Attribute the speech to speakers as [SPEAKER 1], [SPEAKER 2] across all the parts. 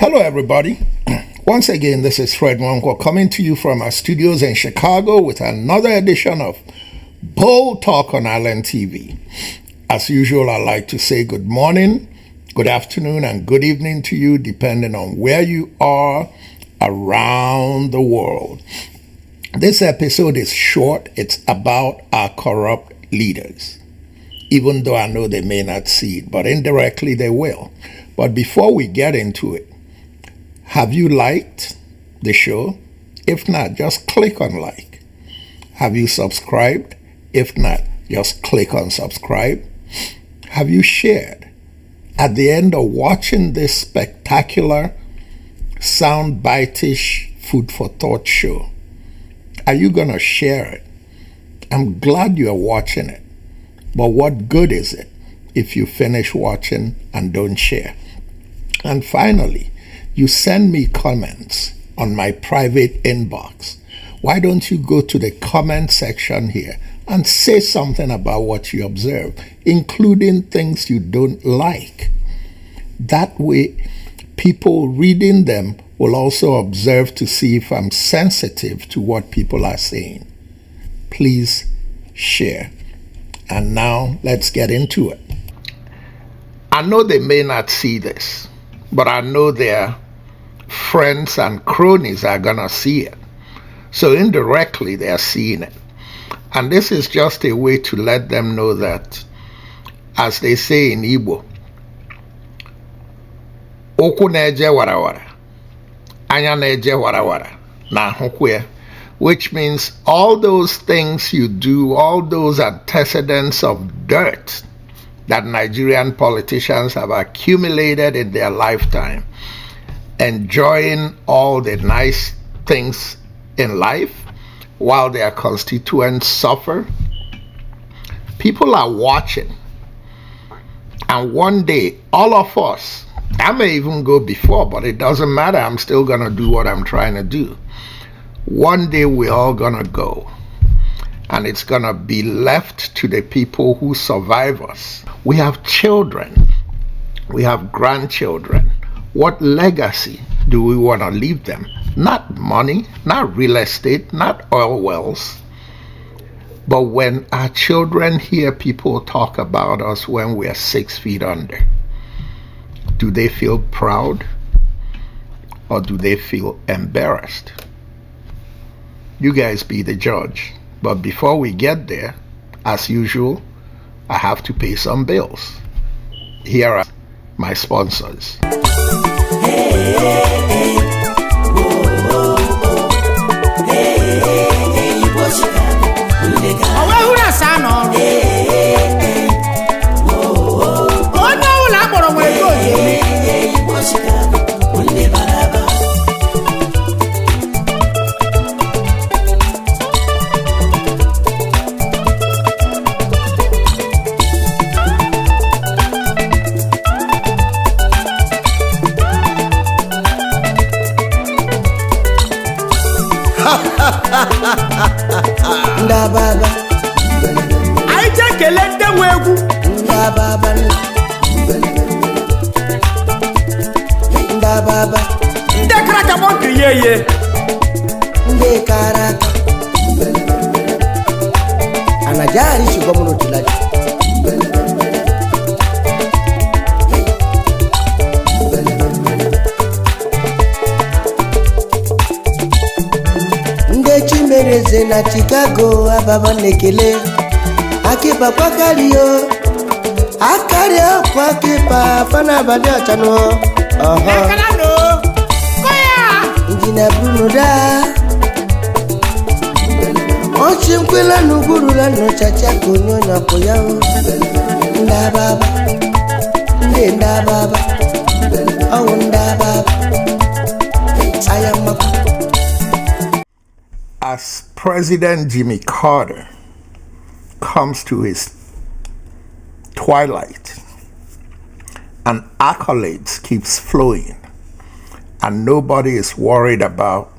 [SPEAKER 1] Hello, everybody. Once again, this is Fred Wonko coming to you from our studios in Chicago with another edition of Bold Talk on Island TV. As usual, I like to say good morning, good afternoon, and good evening to you, depending on where you are around the world. This episode is short. It's about our corrupt leaders, even though I know they may not see it, but indirectly they will. But before we get into it, have you liked the show? If not, just click on like. Have you subscribed? If not, just click on subscribe. Have you shared? At the end of watching this spectacular, soundbite-ish food for thought show, are you going to share it? I'm glad you're watching it. But what good is it if you finish watching and don't share? And finally, you send me comments on my private inbox. Why don't you go to the comment section here and say something about what you observe, including things you don't like? That way, people reading them will also observe to see if I'm sensitive to what people are saying. Please share. And now let's get into it. I know they may not see this, but I know their friends and cronies are gonna see it. So indirectly they're seeing it. And this is just a way to let them know that, as they say in Igbo, Oku neje warawara, anya neje warawara, na hukwe, which means all those things you do, all those antecedents of dirt that Nigerian politicians have accumulated in their lifetime, enjoying all the nice things in life while their constituents suffer. People are watching. And one day, all of us, I may even go before, but it doesn't matter. I'm still going to do what I'm trying to do. One day, we're all going to go. And it's going to be left to the people who survive us. We have children. We have grandchildren. What legacy do we want to leave them? Not money, not real estate, not oil wells. But when our children hear people talk about us when we're 6 feet under, do they feel proud or do they feel embarrassed? You guys be the judge. But before we get there, as usual, I have to pay some bills. Here are my sponsors.
[SPEAKER 2] Ndababa aije kelende wegu ndababa ndababa ndekaraka monkri yeye ndekaraka anajari shigomuno tulaji chimereze na Chicago ababa nekele akipa kwa kalio akaria kwa kipa fana bade achano kanano koya injina Bruno da ochimkwela nuguru la no chacha kunyonya koyao ndababa ndababa oh ndababa ayama.
[SPEAKER 1] As President Jimmy Carter comes to his twilight and accolades keeps flowing and nobody is worried about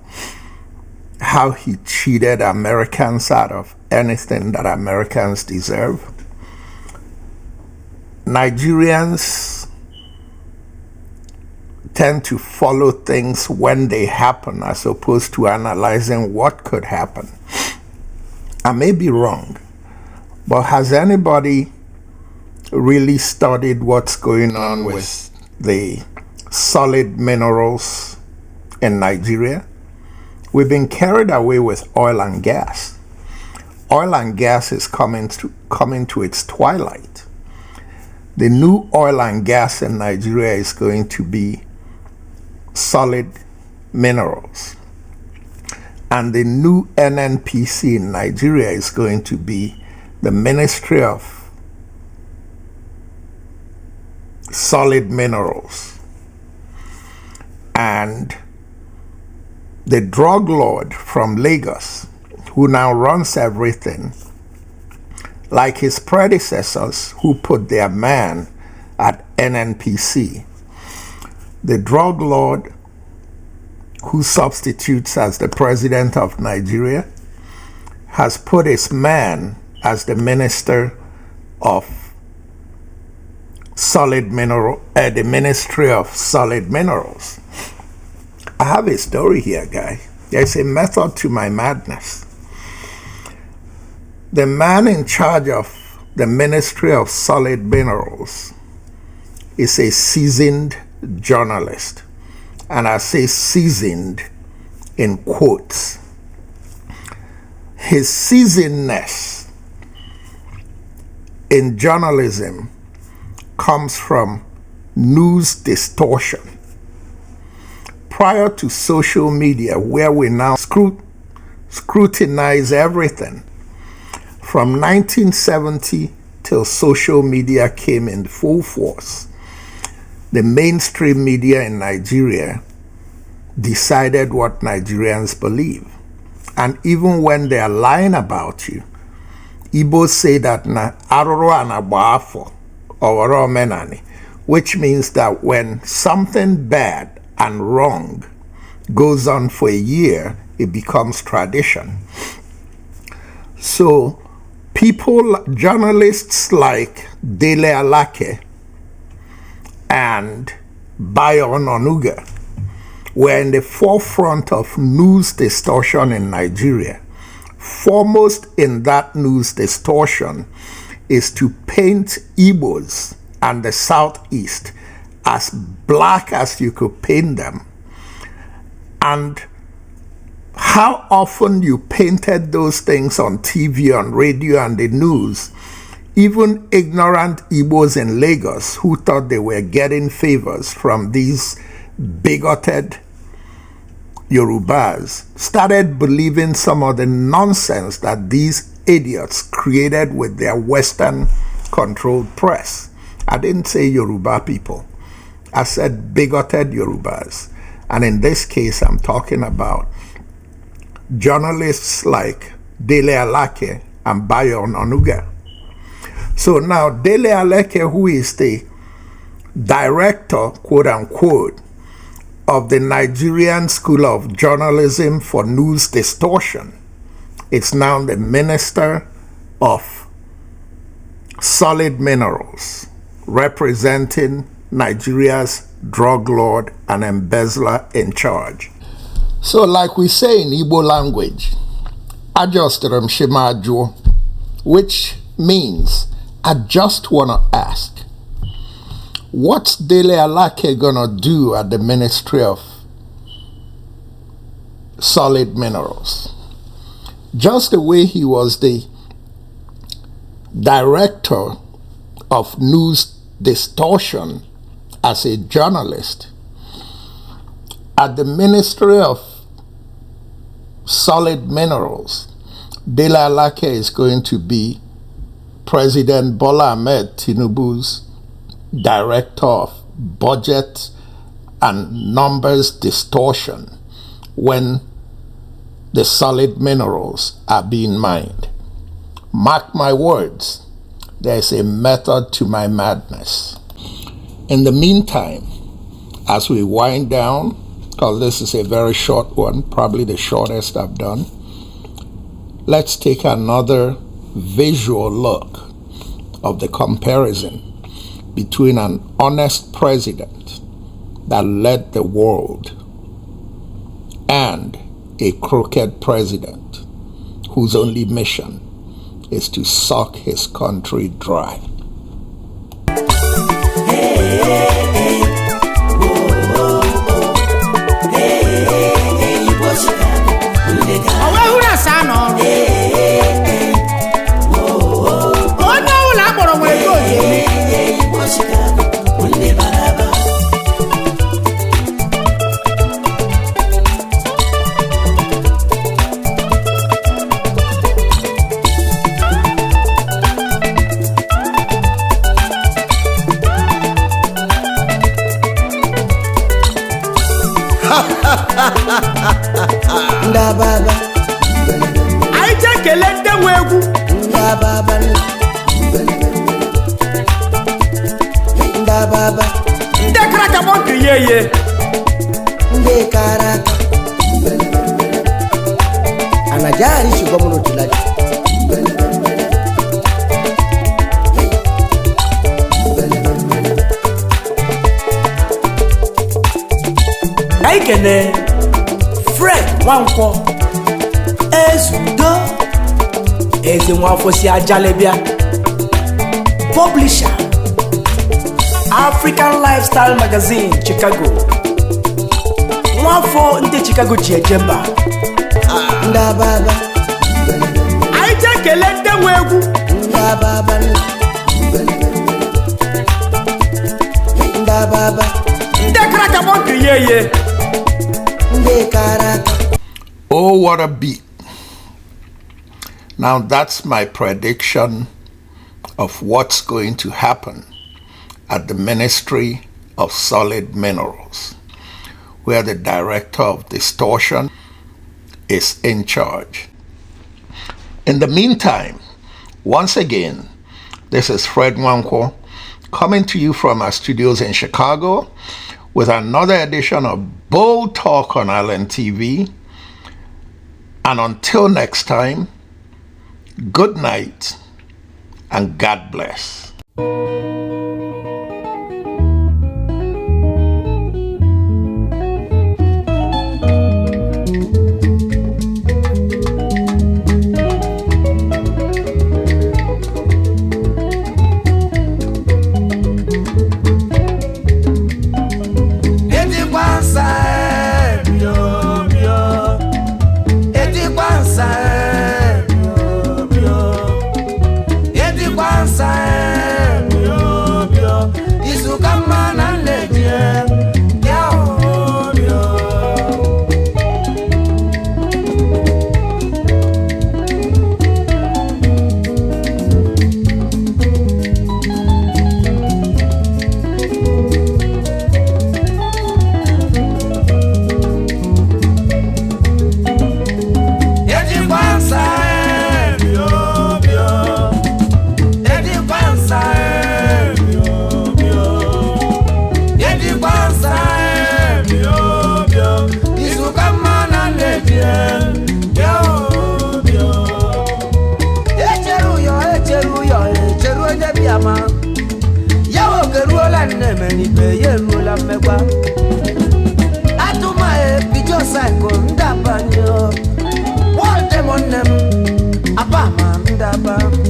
[SPEAKER 1] how he cheated Americans out of anything that Americans deserve, Nigerians tend to follow things when they happen as opposed to analyzing what could happen. I may be wrong, but has anybody really studied what's going on with the solid minerals in Nigeria? We've been carried away with oil and gas. Oil and gas is coming to its twilight. The new oil and gas in Nigeria is going to be solid minerals. And the new NNPC in Nigeria is going to be the Ministry of Solid Minerals. And the drug lord from Lagos, who now runs everything, like his predecessors who put their man at NNPC, the drug lord who substitutes as the president of Nigeria has put his man as the minister of solid mineral, the Ministry of Solid Minerals. I have a story here, guy. There's a method to my madness. The man in charge of the Ministry of Solid Minerals is a seasoned journalist. And I say seasoned in quotes. His seasonedness in journalism comes from news distortion. Prior to social media, where we now scrutinize everything, from 1970 till social media came in full force, the mainstream media in Nigeria decided what Nigerians believe. And even when they are lying about you, Igbos say that na aroro anabafo or menani, which means that when something bad and wrong goes on for a year, it becomes tradition. So people, journalists like Dele Alake and Bayo Onuga were in the forefront of news distortion in Nigeria. Foremost in that news distortion is to paint Igbos and the Southeast as black as you could paint them. And how often you painted those things on TV, on radio, and the news, even ignorant Igbos in Lagos who thought they were getting favors from these bigoted Yorubas started believing some of the nonsense that these idiots created with their Western-controlled press. I didn't say Yoruba people. I said bigoted Yorubas. And in this case, I'm talking about journalists like Dele Alake and Bayo Onuga. So now Dele Alake, who is the director, quote-unquote, of the Nigerian School of Journalism for News Distortion, it's now the Minister of Solid Minerals, representing Nigeria's drug lord and embezzler in charge. So like we say in Igbo language, Ajosteram Shimajo, which means I just want to ask, what's Dele Alake gonna do at the Ministry of Solid Minerals? Just the way he was the director of news distortion as a journalist, at the Ministry of Solid Minerals, Dele Alake is going to be President Bola Tinubu's director of budget and numbers distortion when the solid minerals are being mined. Mark my words, there's a method to my madness. In the meantime, as we wind down, because this is a very short one, probably the shortest I've done, let's take another visual look of the comparison between an honest president that led the world, and a crooked president whose only mission is to suck his country dry.
[SPEAKER 2] Ndababa
[SPEAKER 3] aije kele ndị nwe egwu
[SPEAKER 2] Ndababa Ndababa
[SPEAKER 3] ndị kara ka mọnke yeye
[SPEAKER 2] ndị kara aka anajari shugaban otulaji
[SPEAKER 3] aikene Fred Nwankwo Ezudo Eze Nwafọ si Ajalebia, publisher African Lifestyle Magazine Chicago. Nwafọ ndị Chicago ji ejemba
[SPEAKER 2] Ndababa
[SPEAKER 3] aije kele ndị nwe egwu
[SPEAKER 2] Ndababa Ndababa
[SPEAKER 3] ndị kara ka mọnke yeye
[SPEAKER 2] ndị kara aka.
[SPEAKER 1] Oh, what a beat. Now that's my prediction of what's going to happen at the Ministry of Solid Minerals, where the Director of Distortion is in charge. In the meantime, once again, this is Fred Nwankwo coming to you from our studios in Chicago with another edition of Bold Talk on Island TV. And until next time, good night and God bless.
[SPEAKER 2] Ndaba